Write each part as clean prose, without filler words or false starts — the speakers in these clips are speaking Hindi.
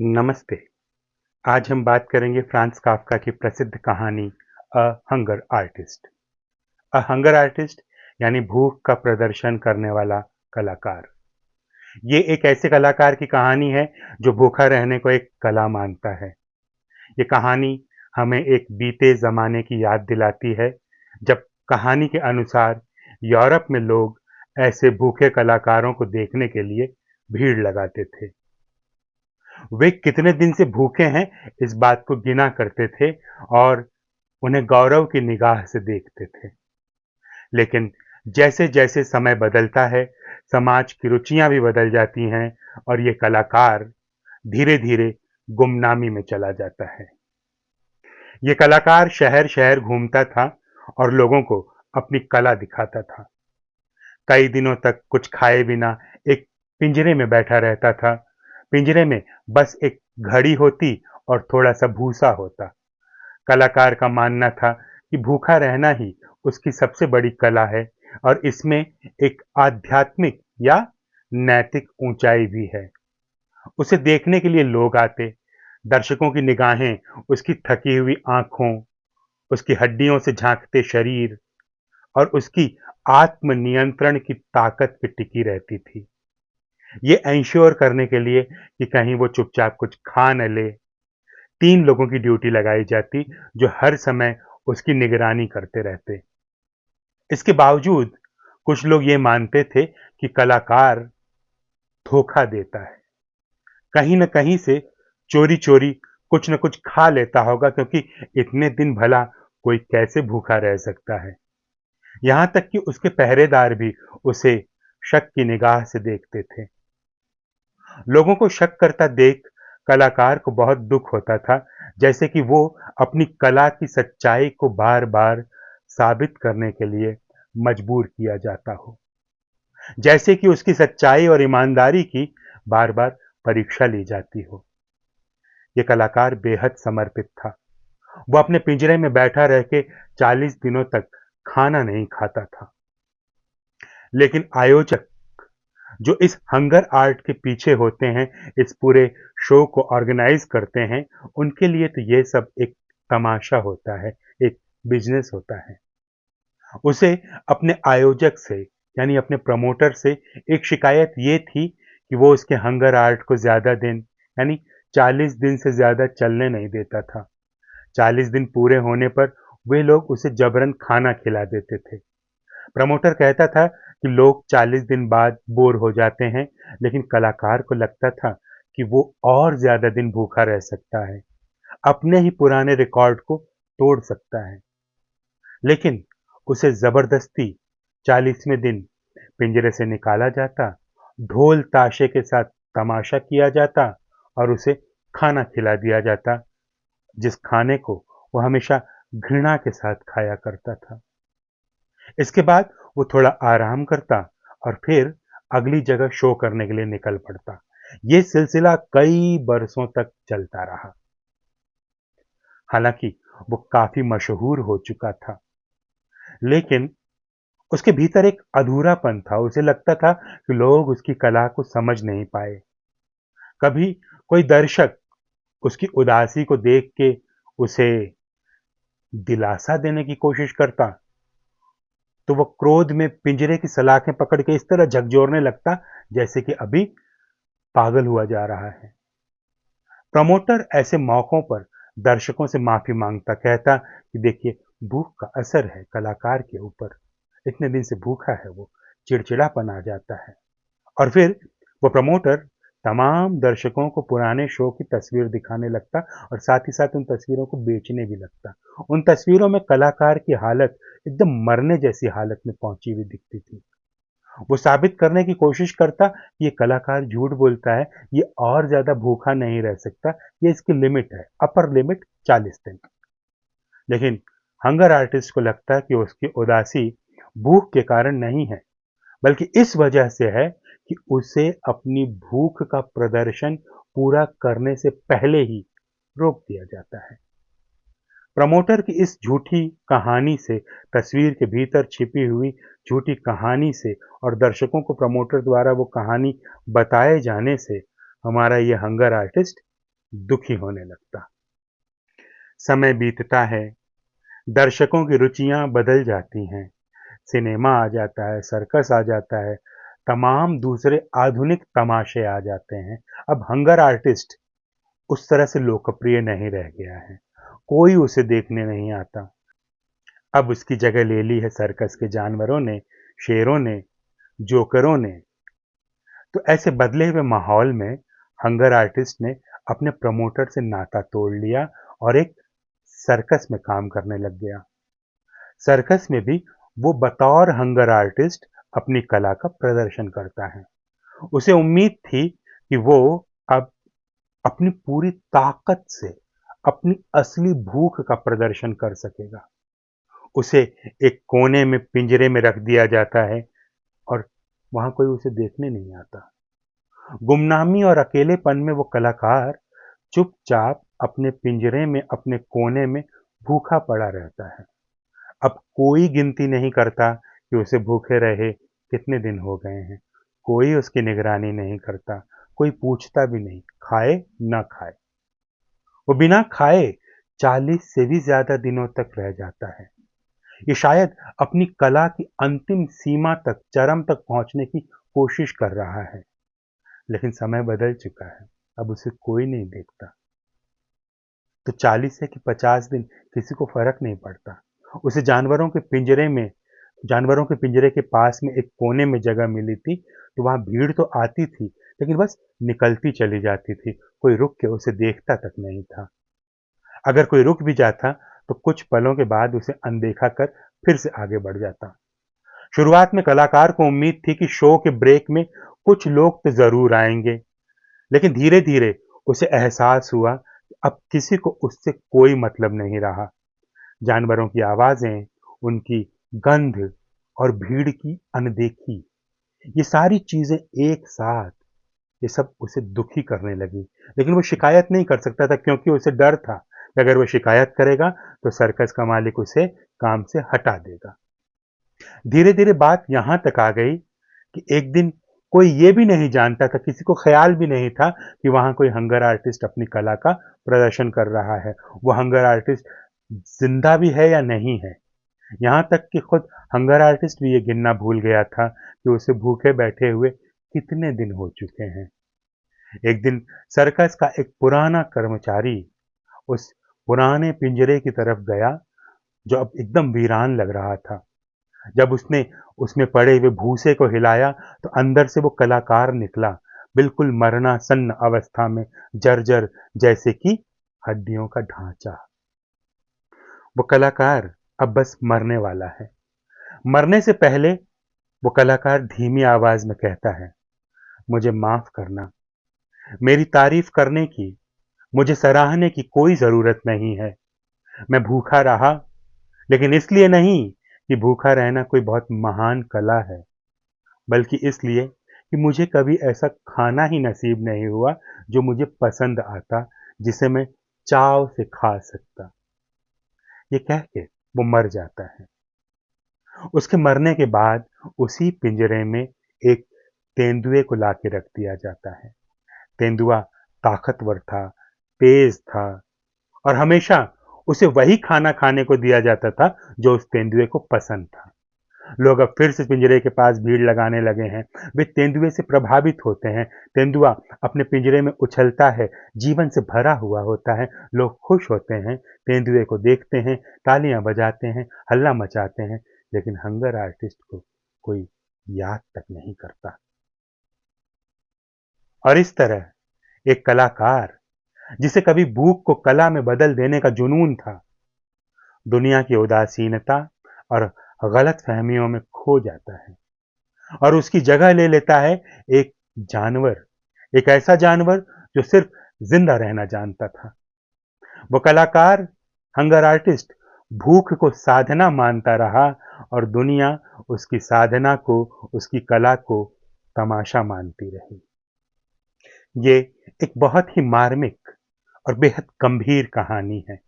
नमस्ते। आज हम बात करेंगे फ्रांज काफ्का की प्रसिद्ध कहानी अ हंगर आर्टिस्ट। अ हंगर आर्टिस्ट यानी भूख का प्रदर्शन करने वाला कलाकार। ये एक ऐसे कलाकार की कहानी है जो भूखा रहने को एक कला मानता है। ये कहानी हमें एक बीते ज़माने की याद दिलाती है, जब कहानी के अनुसार यूरोप में लोग ऐसे भूखे कलाकारों को देखने के लिए भीड़ लगाते थे। वे कितने दिन से भूखे हैं, इस बात को गिना करते थे और उन्हें गौरव की निगाह से देखते थे। लेकिन जैसे-जैसे समय बदलता है, समाज की रुचियाँ भी बदल जाती हैं और ये कलाकार धीरे-धीरे गुमनामी में चला जाता है। ये कलाकार शहर-शहर घूमता था और लोगों को अपनी कला दिखाता था। कई दिनों तक कुछ खाए बिना एक पिंजरे में बैठा रहता था। पिंजरे में बस एक घड़ी होती और थोड़ा-सा भूसा होता। कलाकार का मानना था कि भूखा रहना ही उसकी सबसे बड़ी कला है और इसमें एक आध्यात्मिक या नैतिक ऊंचाई भी है। उसे देखने के लिए लोग आते। दर्शकों की निगाहें उसकी थकी हुई आंखों, उसकी हड्डियों से झांकते शरीर और उसकी आत्मनियंत्रण की ताकत पे टिकी रहती थी। ये इंश्योर करने के लिए कि कहीं वो चुपचाप कुछ खा न ले, 3 लोगों की ड्यूटी लगाई जाती जो हर समय उसकी निगरानी करते रहते। इसके बावजूद कुछ लोग ये मानते थे कि कलाकार धोखा देता है। कहीं न कहीं से चोरी-चोरी कुछ न कुछ खा लेता होगा, क्योंकि इतने दिन भला कोई कैसे भूखा रह सकता है। यहाँ तक कि उसके पहरेदार भी उसे शक की निगाह से देखते थे। लोगों को शक करता देख कलाकार को बहुत दुख होता था, जैसे कि वो अपनी कला की सच्चाई को बार-बार साबित करने के लिए मजबूर किया जाता हो। जैसे कि उसकी सच्चाई और ईमानदारी की बार-बार परीक्षा ली जाती हो। ये कलाकार बेहद समर्पित था। वो अपने पिंजरे में बैठा रह के 40 दिनों तक खाना नहीं खाता था। लेकिन आयोजक जो इस हंगर आर्ट के पीछे होते हैं, इस पूरे शो को ऑर्गेनाइज करते हैं, उनके लिए तो ये सब एक तमाशा होता है, एक बिजनेस होता है। उसे अपने आयोजक से यानी अपने प्रमोटर से एक शिकायत ये थी कि वो उसके हंगर आर्ट को ज़्यादा दिन यानी 40 दिन से ज़्यादा चलने नहीं देता था। 40 दिन पूरे होने पर वे लोग उसे जबरन खाना खिला देते थे। प्रमोटर कहता था कि लोग 40 दिन बाद बोर हो जाते हैं, लेकिन कलाकार को लगता था कि वो और ज़्यादा दिन भूखा रह सकता है, अपने ही पुराने रिकॉर्ड को तोड़ सकता है। लेकिन उसे ज़बरदस्ती 40वें दिन पिंजरे से निकाला जाता, ढोल ताशे के साथ तमाशा किया जाता और उसे खाना खिला दिया जाता, जिस खाने को वो हमेशा घृणा के साथ खाया करता था। इसके बाद वो थोड़ा आराम करता और फिर अगली जगह शो करने के लिए निकल पड़ता। ये सिलसिला कई बरसों तक चलता रहा। हालांकि वो काफी मशहूर हो चुका था, लेकिन उसके भीतर एक अधूरापन था। उसे लगता था कि लोग उसकी कला को समझ नहीं पाए। कभी कोई दर्शक उसकी उदासी को देख के उसे दिलासा देने की कोशिश करता, तो वो क्रोध में पिंजरे की सलाखें पकड़ के इस तरह झकझोरने लगता जैसे कि अभी पागल हुआ जा रहा है। प्रमोटर ऐसे मौकों पर दर्शकों से माफी मांगता, कहता कि देखिए, भूख का असर है कलाकार के ऊपर, इतने दिन से भूखा है वो, चिड़चिड़ापन आ जाता है। और फिर वो प्रमोटर तमाम दर्शकों को पुराने शो की तस्वीर दिखाने लगता और साथ ही साथ उन तस्वीरों को बेचने भी लगता। उन तस्वीरों में कलाकार की हालत एकदम मरने जैसी हालत में पहुंची हुई दिखती थी। वो साबित करने की कोशिश करता कि ये कलाकार झूठ बोलता है, ये और ज्यादा भूखा नहीं रह सकता, ये इसकी लिमिट है, अपर लिमिट 40 दिन। लेकिन हंगर आर्टिस्ट को लगता कि उसकी उदासी भूख के कारण नहीं है, बल्कि इस वजह से है कि उसे अपनी भूख का प्रदर्शन पूरा करने से पहले ही रोक दिया जाता है। प्रमोटर की इस झूठी कहानी से, तस्वीर के भीतर छिपी हुई झूठी कहानी से और दर्शकों को प्रमोटर द्वारा वो कहानी बताए जाने से हमारा ये हंगर आर्टिस्ट दुखी होने लगता। समय बीतता है, दर्शकों की रुचियां बदल जाती हैं, सिनेमा आ जाता है, सर्कस आ जाता है, तमाम दूसरे आधुनिक तमाशे आ जाते हैं। अब हंगर आर्टिस्ट उस तरह से लोकप्रिय नहीं रह गया है, कोई उसे देखने नहीं आता। अब उसकी जगह ले ली है सर्कस के जानवरों ने, शेरों ने, जोकरों ने। तो ऐसे बदले हुए माहौल में हंगर आर्टिस्ट ने अपने प्रमोटर से नाता तोड़ लिया और एक सर्कस में काम करने लग गया। सर्कस में भी वो बतौर हंगर आर्टिस्ट अपनी कला का प्रदर्शन करता है। उसे उम्मीद थी कि वो अब अपनी पूरी ताकत से अपनी असली भूख का प्रदर्शन कर सकेगा। उसे एक कोने में पिंजरे में रख दिया जाता है और वहां कोई उसे देखने नहीं आता। गुमनामी और अकेलेपन में वो कलाकार चुपचाप अपने पिंजरे में, अपने कोने में भूखा पड़ा रहता है। अब कोई गिनती नहीं करता कि उसे भूखे रहे कितने दिन हो गए हैं। कोई उसकी निगरानी नहीं करता, कोई पूछता भी नहीं, खाए ना खाए। वो बिना खाए 40 से भी ज्यादा दिनों तक रह जाता है। ये शायद अपनी कला की अंतिम सीमा तक, चरम तक पहुंचने की कोशिश कर रहा है। लेकिन समय बदल चुका है, अब उसे कोई नहीं देखता। तो 40 से कि 50 दिन किसी को फर्क नहीं पड़ता। उसे जानवरों के पिंजरे के पास में एक कोने में जगह मिली थी, तो वहां भीड़ तो आती थी, लेकिन बस निकलती चली जाती थी। कोई रुक के उसे देखता तक नहीं था। अगर कोई रुक भी जाता तो कुछ पलों के बाद उसे अनदेखा कर फिर से आगे बढ़ जाता। शुरुआत में कलाकार को उम्मीद थी कि शो के ब्रेक में कुछ लोग तो जरूर आएंगे, लेकिन धीरे धीरे उसे एहसास हुआ कि अब किसी को उससे कोई मतलब नहीं रहा। जानवरों की आवाजें, उनकी गंध और भीड़ की अनदेखी, ये सारी चीजें एक साथ, ये सब उसे दुखी करने लगी। लेकिन वो शिकायत नहीं कर सकता था, क्योंकि उसे डर था कि अगर वो शिकायत करेगा तो सर्कस का मालिक उसे काम से हटा देगा। धीरे धीरे बात यहां तक आ गई कि एक दिन कोई ये भी नहीं जानता था, किसी को ख्याल भी नहीं था कि वहां कोई हंगर आर्टिस्ट अपनी कला का प्रदर्शन कर रहा है। वो हंगर आर्टिस्ट जिंदा भी है या नहीं है। यहां तक कि खुद हंगर आर्टिस्ट भी ये गिनना भूल गया था कि उसे भूखे बैठे हुए कितने दिन हो चुके हैं। एक दिन सर्कस का एक पुराना कर्मचारी उस पुराने पिंजरे की तरफ गया, जो अब एकदम वीरान लग रहा था। जब उसने उसमें पड़े हुए भूसे को हिलाया तो अंदर से वो कलाकार निकला, बिल्कुल मरनासन्न अवस्था में, जर्जर, जैसे कि हड्डियों का ढांचा। वो कलाकार अब बस मरने वाला है। मरने से पहले वो कलाकार धीमी आवाज में कहता है, मुझे माफ करना, मेरी तारीफ करने की, मुझे सराहने की कोई जरूरत नहीं है। मैं भूखा रहा, लेकिन इसलिए नहीं कि भूखा रहना कोई बहुत महान कला है, बल्कि इसलिए कि मुझे कभी ऐसा खाना ही नसीब नहीं हुआ जो मुझे पसंद आता, जिसे मैं चाव से खा सकता। ये कह के वो मर जाता है। उसके मरने के बाद उसी पिंजरे में एक तेंदुए को लाके रख दिया जाता है। तेंदुआ ताकतवर था, तेज था और हमेशा उसे वही खाना खाने को दिया जाता था जो उस तेंदुए को पसंद था। लोग अब फिर से पिंजरे के पास भीड़ लगाने लगे हैं। वे तेंदुए से प्रभावित होते हैं। तेंदुआ अपने पिंजरे में उछलता है, जीवन से भरा हुआ होता है। लोग खुश होते हैं, तेंदुए को देखते हैं, तालियां बजाते हैं, हल्ला मचाते हैं, लेकिन हंगर आर्टिस्ट को कोई याद तक नहीं करता। और इस तरह एक कलाकार, जिसे कभी भूख को कला में बदल देने का जुनून था, दुनिया की उदासीनता और गलत फहमियों में खो जाता है और उसकी जगह ले लेता है एक जानवर, एक ऐसा जानवर जो सिर्फ जिंदा रहना जानता था। वो कलाकार, हंगर आर्टिस्ट, भूख को साधना मानता रहा और दुनिया उसकी साधना को, उसकी कला को तमाशा मानती रही। ये एक बहुत ही मार्मिक और बेहद गंभीर कहानी है।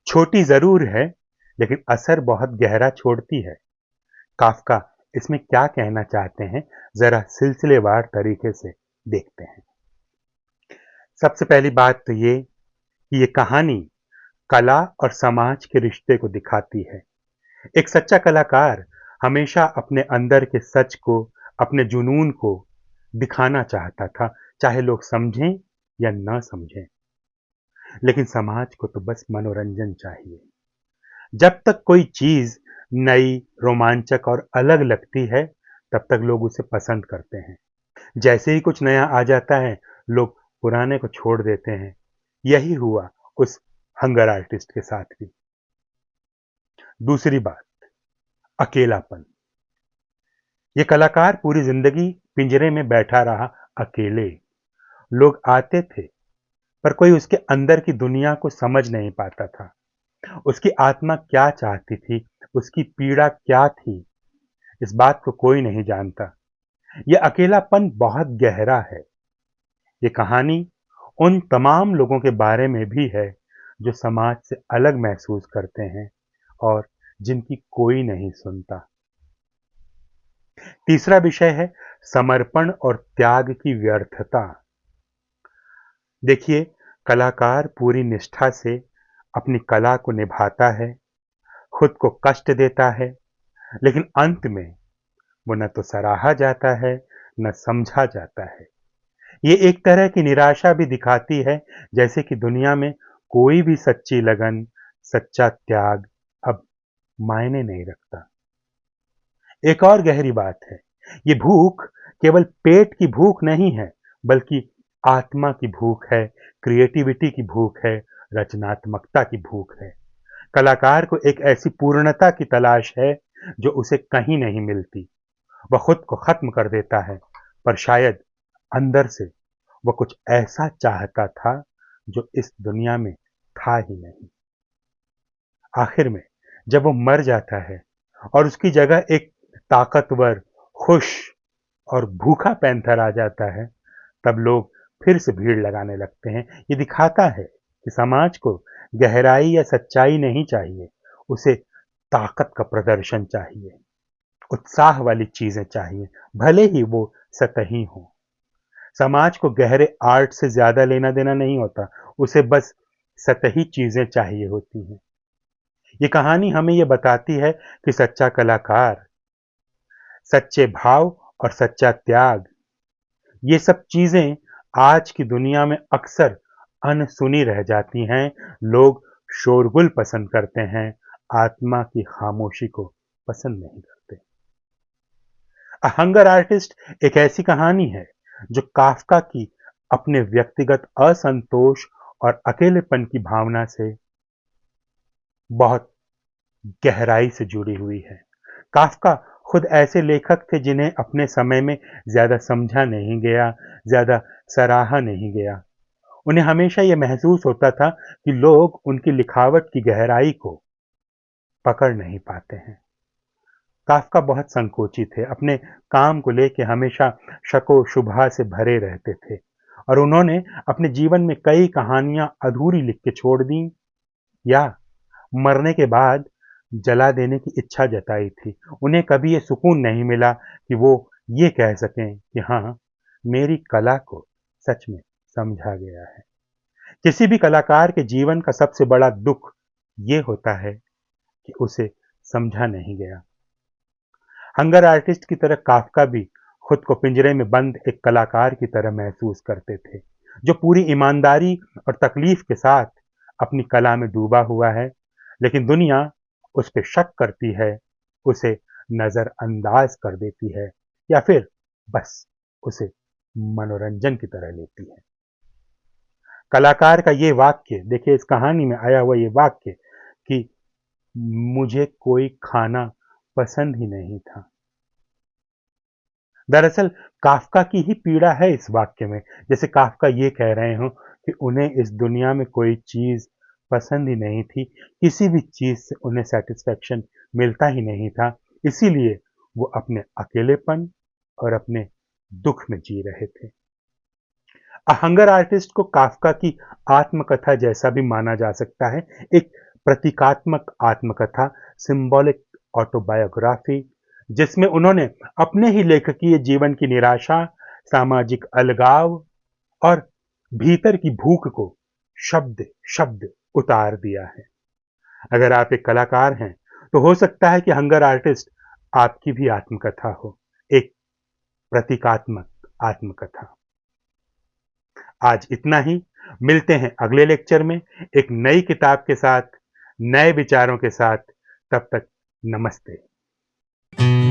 छोटी जरूर है, लेकिन असर बहुत गहरा छोड़ती है। काफ्का इसमें क्या कहना चाहते हैं, जरा सिलसिलेवार तरीके से देखते हैं। सबसे पहली बात तो ये कि ये कहानी कला और समाज के रिश्ते को दिखाती है। एक सच्चा कलाकार हमेशा अपने अंदर के सच को, अपने जुनून को दिखाना चाहता था, चाहे लोग समझें या ना समझें। लेकिन समाज को तो बस मनोरंजन चाहिए। जब तक कोई चीज नई, रोमांचक और अलग लगती है, तब तक लोग उसे पसंद करते हैं। जैसे ही कुछ नया आ जाता है, लोग पुराने को छोड़ देते हैं। यही हुआ उस हंगर आर्टिस्ट के साथ भी। दूसरी बात, अकेलापन। ये कलाकार पूरी जिंदगी पिंजरे में बैठा रहा, अकेले। लोग आते थे, पर कोई उसके अंदर की दुनिया को समझ नहीं पाता था। उसकी आत्मा क्या चाहती थी, उसकी पीड़ा क्या थी, इस बात को कोई नहीं जानता। यह अकेलापन बहुत गहरा है। ये कहानी उन तमाम लोगों के बारे में भी है जो समाज से अलग महसूस करते हैं और जिनकी कोई नहीं सुनता। तीसरा विषय है समर्पण और त्याग की व्यर्थता। देखिए, कलाकार पूरी निष्ठा से अपनी कला को निभाता है, खुद को कष्ट देता है, लेकिन अंत में वो न तो सराहा जाता है, न समझा जाता है। ये एक तरह की निराशा भी दिखाती है, जैसे कि दुनिया में कोई भी सच्ची लगन, सच्चा त्याग अब मायने नहीं रखता। एक और गहरी बात है, ये भूख केवल पेट की भूख नहीं है, बल्कि आत्मा की भूख है, क्रिएटिविटी की भूख है, रचनात्मकता की भूख है। कलाकार को एक ऐसी पूर्णता की तलाश है जो उसे कहीं नहीं मिलती। वह खुद को खत्म कर देता है, पर शायद अंदर से वह कुछ ऐसा चाहता था जो इस दुनिया में था ही नहीं। आखिर में जब वो मर जाता है और उसकी जगह एक ताकतवर, खुश और भूखा पैंथर आ जाता है, तब लोग फिर से भीड़ लगाने लगते हैं। ये दिखाता है कि समाज को गहराई या सच्चाई नहीं चाहिए, उसे ताकत का प्रदर्शन चाहिए, उत्साह वाली चीजें चाहिए, भले ही वो सतही हो। समाज को गहरे आर्ट से ज्यादा लेना देना नहीं होता, उसे बस सतही चीजें चाहिए होती हैं। ये कहानी हमें ये बताती है कि सच्चा कलाकार, सच्चे भाव और सच्चा त्याग, ये सब चीजें आज की दुनिया में अक्सर अनसुनी रह जाती हैं। लोग शोरगुल पसंद करते हैं, आत्मा की खामोशी को पसंद नहीं करते। अ हंगर आर्टिस्ट एक ऐसी कहानी है जो काफ्का की अपने व्यक्तिगत असंतोष और अकेलेपन की भावना से बहुत गहराई से जुड़ी हुई है। काफ्का खुद ऐसे लेखक थे जिन्हें अपने समय में ज्यादा समझा नहीं गया, ज्यादा सराहा नहीं गया। उन्हें हमेशा यह महसूस होता था कि लोग उनकी लिखावट की गहराई को पकड़ नहीं पाते हैं। काफ्का बहुत संकोची थे, अपने काम को लेके हमेशा शको शुबहा से भरे रहते थे और उन्होंने अपने जीवन में कई कहानियां अधूरी लिख के छोड़ दी या मरने के बाद जला देने की इच्छा जताई थी। उन्हें कभी ये सुकून नहीं मिला कि वो ये कह सकें कि हाँ, मेरी कला को सच में समझा गया है। किसी भी कलाकार के जीवन का सबसे बड़ा दुख ये होता है कि उसे समझा नहीं गया। हंगर आर्टिस्ट की तरह काफ्का भी खुद को पिंजरे में बंद एक कलाकार की तरह महसूस करते थे, जो पूरी ईमानदारी और तकलीफ के साथ अपनी कला में डूबा हुआ है, लेकिन दुनिया उस पर शक करती है, उसे नजरअंदाज कर देती है या फिर बस उसे मनोरंजन की तरह लेती है। कलाकार का ये वाक्य देखिए, इस कहानी में आया हुआ ये वाक्य कि मुझे कोई खाना पसंद ही नहीं था, दरअसल काफ्का की ही पीड़ा है इस वाक्य में। जैसे काफ्का ये कह रहे हो कि उन्हें इस दुनिया में कोई चीज पसंद ही नहीं थी, किसी भी चीज से उन्हें सेटिस्फेक्शन मिलता ही नहीं था, इसीलिए वो अपने अकेलेपन और अपने दुख में जी रहे थे। अ हंगर आर्टिस्ट को काफ्का की आत्मकथा जैसा भी माना जा सकता है, एक प्रतीकात्मक आत्मकथा, सिंबॉलिक ऑटोबायोग्राफी, जिसमें उन्होंने अपने ही लेखकीय जीवन की निराशा, सामाजिक अलगाव और भीतर की भूख को शब्द शब्द उतार दिया है। अगर आप एक कलाकार हैं, तो हो सकता है कि हंगर आर्टिस्ट आपकी भी आत्मकथा हो, एक प्रतीकात्मक आत्मकथा। आज इतना ही। मिलते हैं अगले लेक्चर में एक नई किताब के साथ, नए विचारों के साथ। तब तक नमस्ते।